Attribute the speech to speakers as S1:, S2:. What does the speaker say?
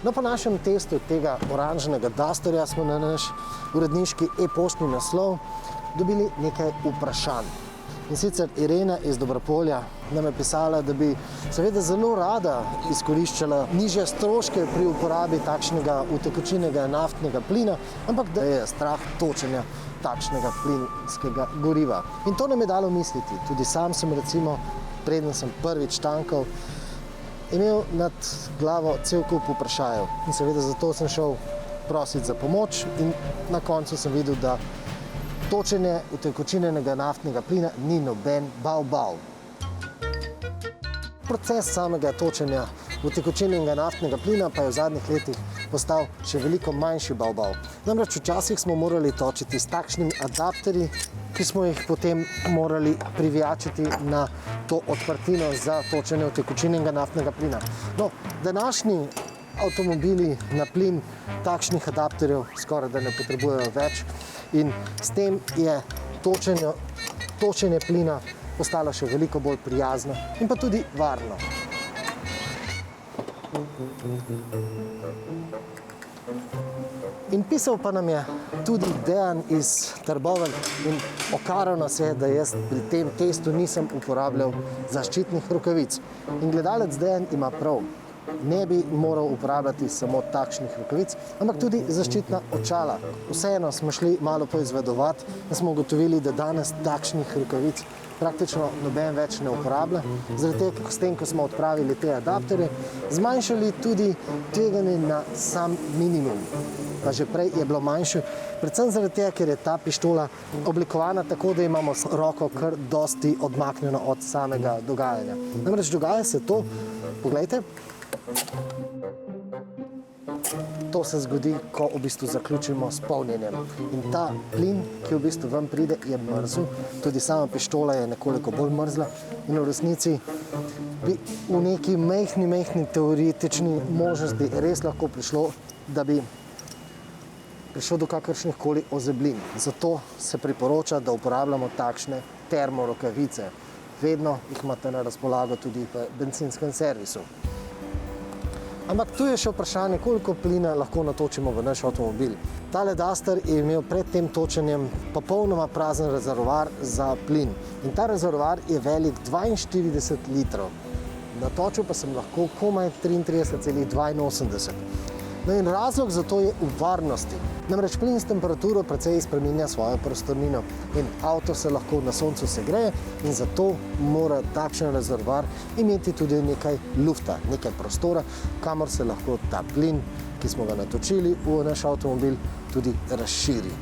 S1: No, po našem testu tega oranžnega Dusterja smo na naš uredniški e-poštni naslov dobili nekaj vprašanj. In sicer Irena iz Dobropolja nam je pisala, da bi seveda zelo rada izkoriščala nižje stroške pri uporabi takšnega utekočinjenega naftnega plina, ampak da je strah točenja takšnega plinskega goriva. In to nam je dalo misliti. Tudi sam sem recimo, preden sem prvič tankal, imel nad glavo cel kup vprašajev. In seveda zato sem šel prositi za pomoč in na koncu sem videl, da točenje utekočinjenega naftnega plina ni noben bav-bav. Proces samega točenja utekočinjenega naftnega plina pa je v zadnjih letih postal še veliko manjši bav-bav. Namreč včasih smo morali točiti s takšnimi adapterji, ki smo jih potem morali privijačiti na to odprtino za točenje utekočinjenega naftnega plina. No, današnji avtomobili na plin takšnih adapterjev skoraj da ne potrebujejo več in s tem je točenje plina postalo še veliko bolj prijazno in pa tudi varno. In pisal pa nam je tudi Dejan iz Trbovelj in okaral nas je, da jaz pri tem testu nisem uporabljal zaščitnih rokavic. In gledalec Dejan ima prav. Ne bi moral uporabljati samo takšnih rokavic, ampak tudi zaščitna očala. Vseeno smo šli malo poizvedovati, da smo ugotovili, da danes takšnih rokavic praktično noben več ne uporablja. Zaradi tega, s tem, ko smo odpravili te adapterje, zmanjšali tudi tveganje na sam minimum. Pa že prej je bilo manjše, predvsem zaradi tega, ker je ta pištola oblikovana tako, da imamo roko kar dosti odmaknjeno od samega dogajanja. Namreč dogaja se to, poglejte, to se zgodi, ko v bistvu zaključimo s polnjenjem. In ta plin, ki v bistvu ven pride, je mrzel. Tudi sama pištola je nekoliko bolj mrzla. In v resnici bi v neki majhni teoretični možnosti res lahko prišlo, da bi prišlo do kakršnih koli ozeblin. Zato se priporoča, da uporabljamo takšne termorokavice. Vedno jih imate na razpolago tudi v bencinskem servisu. Ampak tu je še vprašanje, koliko plina lahko natočimo v naš avtomobil. Tale Duster je imel pred tem točenjem popolnoma prazen rezervoar za plin. In ta rezervoar je velik 42 litrov. Natočil pa sem lahko komaj 33,82. No in razlog za to je v varnosti. Namreč plin s temperaturo precej spreminja svojo prostornino in avto se lahko na soncu segreje in zato mora takšen rezervoar imeti tudi nekaj lufta, nekaj prostora, kamor se lahko ta plin, ki smo ga natočili v naš avtomobil, tudi razširi.